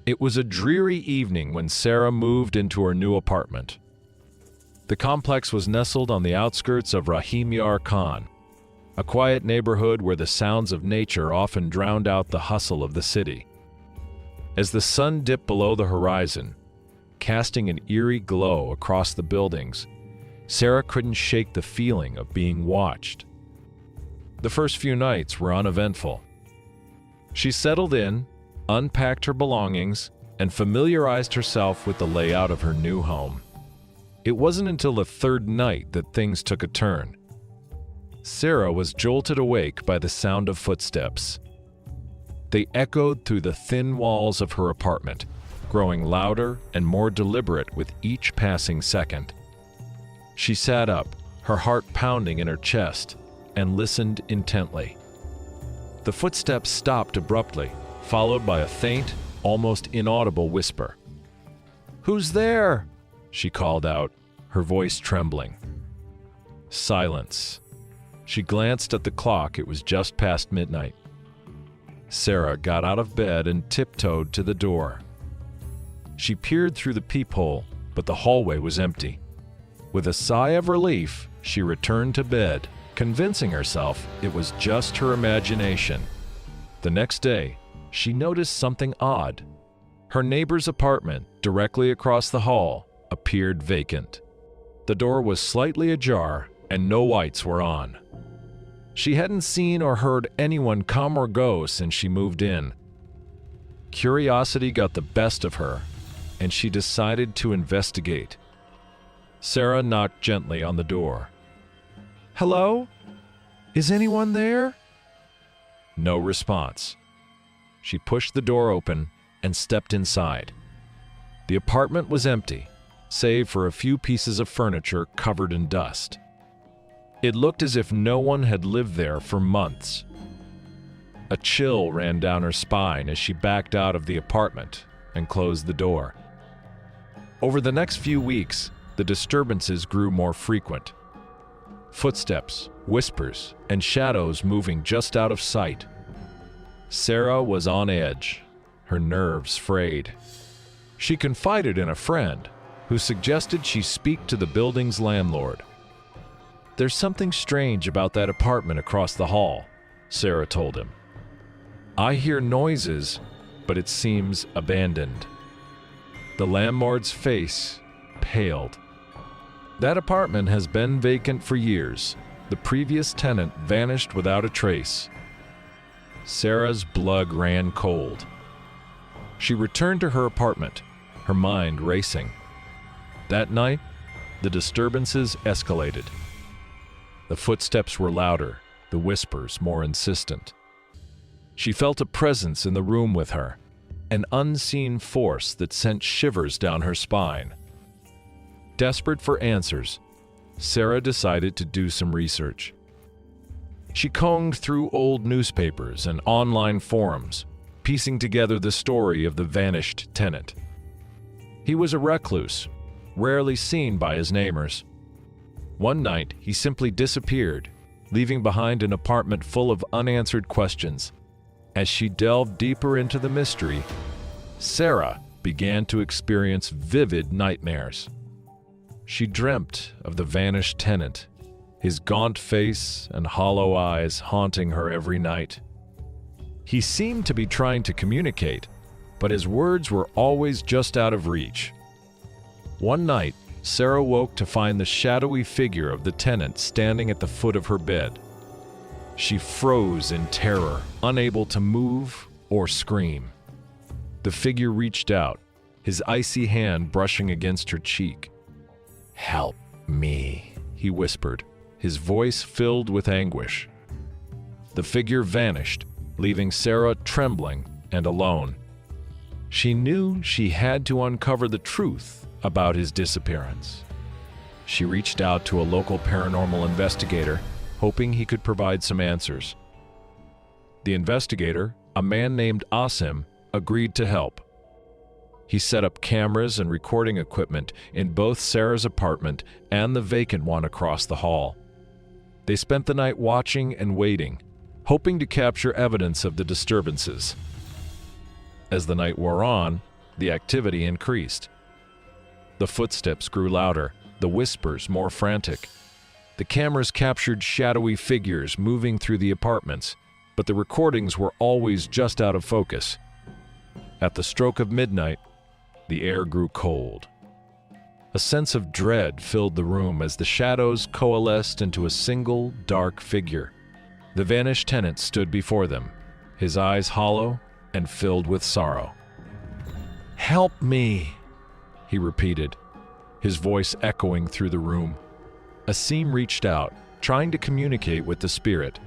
It was a dreary evening when Sarah moved into her new apartment. The complex was nestled on the outskirts of Rahim Yar Khan, a quiet neighborhood where the sounds of nature often drowned out the hustle of the city. As the sun dipped below the horizon, casting an eerie glow across the buildings, Sarah couldn't shake the feeling of being watched. The first few nights were uneventful. She settled in, unpacked her belongings, and familiarized herself with the layout of her new home. It wasn't until the third night that things took a turn. Sarah was jolted awake by the sound of footsteps. They echoed through the thin walls of her apartment, growing louder and more deliberate with each passing second. She sat up, her heart pounding in her chest, and listened intently. The footsteps stopped abruptly, followed by a faint, almost inaudible whisper. "Who's there?" she called out, her voice trembling. Silence. She glanced at the clock. It was just past midnight. Sarah got out of bed and tiptoed to the door. She peered through the peephole, but the hallway was empty. With a sigh of relief, she returned to bed, convincing herself it was just her imagination. The next day, she noticed something odd. Her neighbor's apartment, directly across the hall, appeared vacant. The door was slightly ajar, and no lights were on. She hadn't seen or heard anyone come or go since she moved in. Curiosity got the best of her, and she decided to investigate. Sarah knocked gently on the door. "Hello? Is anyone there?" No response. She pushed the door open and stepped inside. The apartment was empty, save for a few pieces of furniture covered in dust. It looked as if no one had lived there for months. A chill ran down her spine as she backed out of the apartment and closed the door. Over the next few weeks, the disturbances grew more frequent. Footsteps, whispers, and shadows moving just out of sight. Sarah was on edge, her nerves frayed. She confided in a friend, who suggested she speak to the building's landlord. "There's something strange about that apartment across the hall," Sarah told him. "I hear noises, but it seems abandoned." The landlord's face paled. "That apartment has been vacant for years. The previous tenant vanished without a trace." Sarah's blood ran cold. She returned to her apartment, her mind racing. That night, the disturbances escalated. The footsteps were louder, the whispers more insistent. She felt a presence in the room with her, an unseen force that sent shivers down her spine. Desperate for answers, Sarah decided to do some research. She combed through old newspapers and online forums, piecing together the story of the vanished tenant. He was a recluse, rarely seen by his neighbors. One night, he simply disappeared, leaving behind an apartment full of unanswered questions. As she delved deeper into the mystery, Sarah began to experience vivid nightmares. She dreamt of the vanished tenant, his gaunt face and hollow eyes haunting her every night. He seemed to be trying to communicate, but his words were always just out of reach. One night, Sarah woke to find the shadowy figure of the tenant standing at the foot of her bed. She froze in terror, unable to move or scream. The figure reached out, his icy hand brushing against her cheek. "Help me," he whispered, his voice filled with anguish. The figure vanished, leaving Sarah trembling and alone. She knew she had to uncover the truth about his disappearance. She reached out to a local paranormal investigator, hoping he could provide some answers. The investigator, a man named Asim, agreed to help. He set up cameras and recording equipment in both Sarah's apartment and the vacant one across the hall. They spent the night watching and waiting, hoping to capture evidence of the disturbances. As the night wore on, the activity increased. The footsteps grew louder, the whispers more frantic. The cameras captured shadowy figures moving through the apartments, but the recordings were always just out of focus. At the stroke of midnight, the air grew cold. A sense of dread filled the room as the shadows coalesced into a single, dark figure. The vanished tenant stood before them, his eyes hollow and filled with sorrow. "Help me," he repeated, his voice echoing through the room. Asim reached out, trying to communicate with the spirit.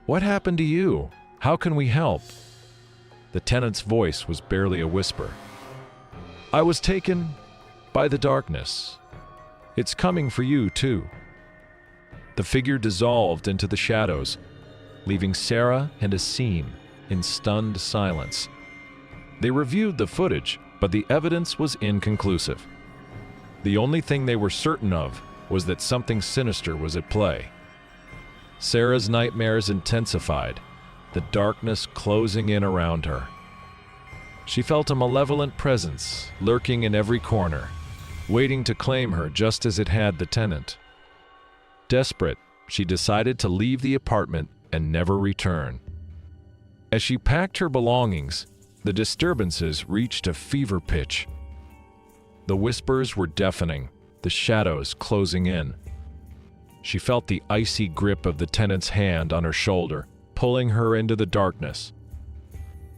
"What happened to you? How can we help?" The tenant's voice was barely a whisper. "I was taken by the darkness. It's coming for you, too." The figure dissolved into the shadows, leaving Sarah and Asim in stunned silence. They reviewed the footage, but the evidence was inconclusive. The only thing they were certain of was that something sinister was at play. Sarah's nightmares intensified, the darkness closing in around her. She felt a malevolent presence lurking in every corner, waiting to claim her just as it had the tenant. Desperate, she decided to leave the apartment and never return. As she packed her belongings, the disturbances reached a fever pitch. The whispers were deafening, the shadows closing in. She felt the icy grip of the tenant's hand on her shoulder, pulling her into the darkness.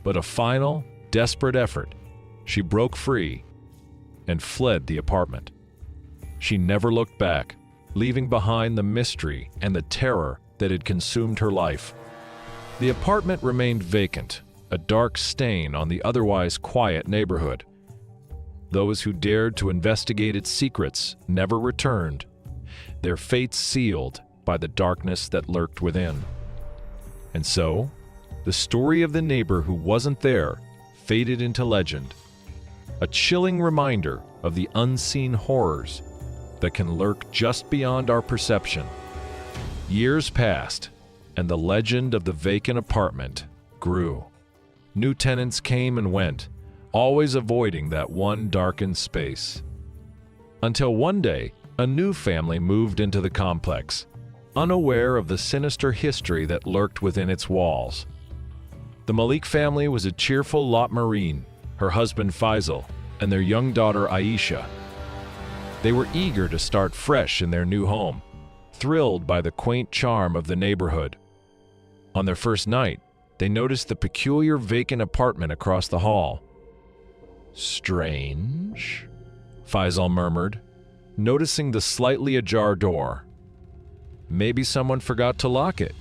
But a final, desperate effort, she broke free and fled the apartment. She never looked back, leaving behind the mystery and the terror that had consumed her life. The apartment remained vacant, a dark stain on the otherwise quiet neighborhood. Those who dared to investigate its secrets never returned, their fates sealed by the darkness that lurked within. And so, the story of the neighbor who wasn't there faded into legend, a chilling reminder of the unseen horrors that can lurk just beyond our perception. Years passed, and the legend of the vacant apartment grew. New tenants came and went, always avoiding that one darkened space. Until one day, a new family moved into the complex, unaware of the sinister history that lurked within its walls. The Malik family was a cheerful lot Marine, her husband Faisal, and their young daughter Aisha. They were eager to start fresh in their new home, thrilled by the quaint charm of the neighborhood. On their first night, they noticed the peculiar vacant apartment across the hall. "Strange," Faisal murmured, noticing the slightly ajar door. "Maybe someone forgot to lock it."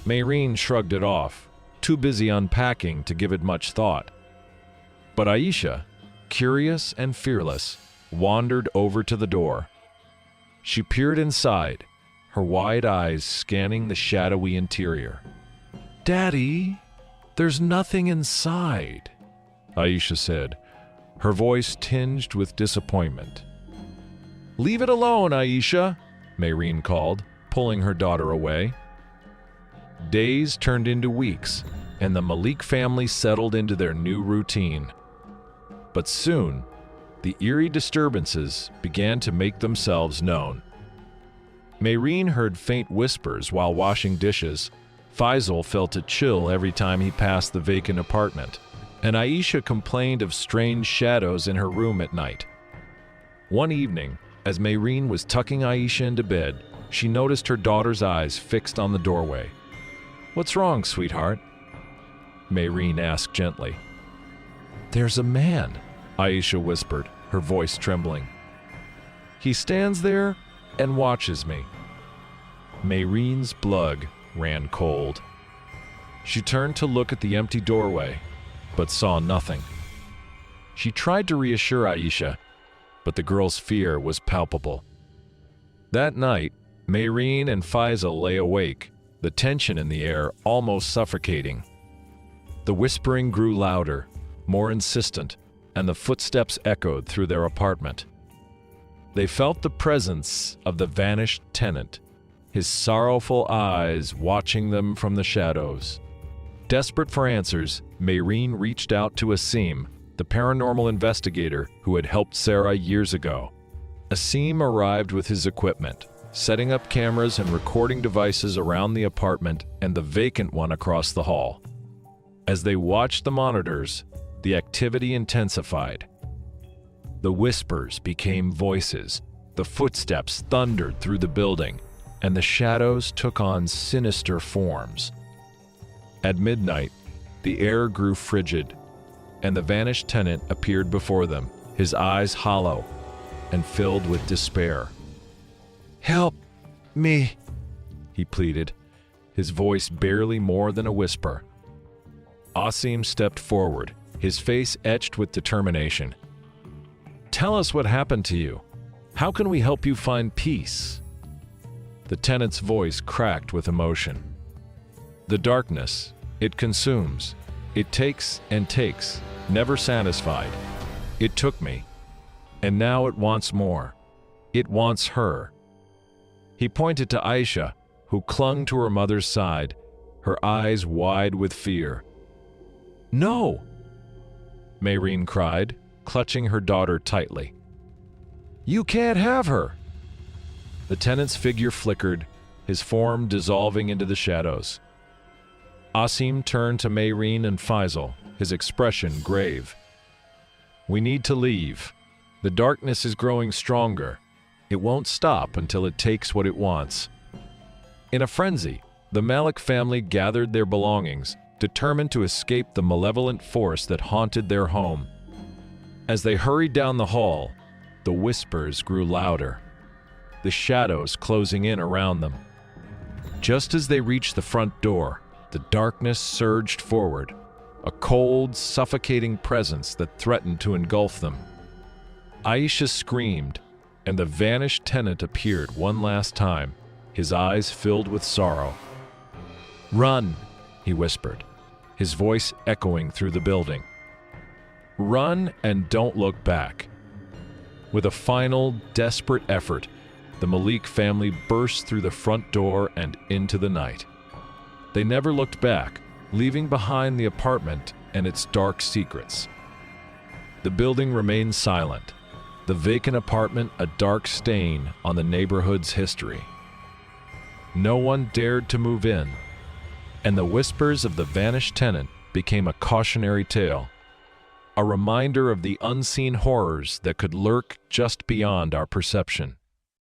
Mayreen shrugged it off, too busy unpacking to give it much thought. But Aisha, curious and fearless, wandered over to the door. She peered inside, her wide eyes scanning the shadowy interior. "Daddy, there's nothing inside," Aisha said, her voice tinged with disappointment. "Leave it alone, Aisha," Mayreen called, pulling her daughter away. Days turned into weeks, and the Malik family settled into their new routine. But soon, the eerie disturbances began to make themselves known. Mayreen heard faint whispers while washing dishes. Faisal felt a chill every time he passed the vacant apartment, and Aisha complained of strange shadows in her room at night. One evening, as Mayreen was tucking Aisha into bed, she noticed her daughter's eyes fixed on the doorway. "What's wrong, sweetheart?" Mayreen asked gently. "There's a man," Aisha whispered, her voice trembling. "He stands there and watches me." Mayreen's blood ran cold. She turned to look at the empty doorway, but saw nothing. She tried to reassure Aisha, but the girl's fear was palpable. That night, Mayreen and Faisal lay awake, the tension in the air almost suffocating. The whispering grew louder, more insistent, and the footsteps echoed through their apartment. They felt the presence of the vanished tenant, his sorrowful eyes watching them from the shadows. Desperate for answers, Mayreen reached out to Asim, the the paranormal investigator who had helped Sarah years ago. Asim arrived with his equipment, setting up cameras and recording devices around the apartment and the vacant one across the hall. As they watched the monitors, the activity intensified. The whispers became voices, the footsteps thundered through the building, and the shadows took on sinister forms. At midnight, the air grew frigid, and the vanished tenant appeared before them, his eyes hollow and filled with despair. "Help me," he pleaded, his voice barely more than a whisper. Asim stepped forward, his face etched with determination. "Tell us what happened to you. How can we help you find peace?" The tenant's voice cracked with emotion. "The darkness, it consumes. It takes and takes, never satisfied. It took me, and now it wants more. It wants her." He pointed to Aisha, who clung to her mother's side, her eyes wide with fear. "No!" Mayreen cried, clutching her daughter tightly. "You can't have her!" The tenant's figure flickered, his form dissolving into the shadows. Asim turned to Mayreen and Faisal, his expression grave. "We need to leave. The darkness is growing stronger. It won't stop until it takes what it wants." In a frenzy, the Malik family gathered their belongings, determined to escape the malevolent force that haunted their home. As they hurried down the hall, the whispers grew louder, the shadows closing in around them. Just as they reached the front door, the darkness surged forward, a cold, suffocating presence that threatened to engulf them. Aisha screamed, and the vanished tenant appeared one last time, his eyes filled with sorrow. "Run," he whispered, his voice echoing through the building. "Run and don't look back." With a final, desperate effort, the Malik family burst through the front door and into the night. They never looked back, leaving behind the apartment and its dark secrets. The building remained silent, the vacant apartment a dark stain on the neighborhood's history. No one dared to move in, and the whispers of the vanished tenant became a cautionary tale, a reminder of the unseen horrors that could lurk just beyond our perception.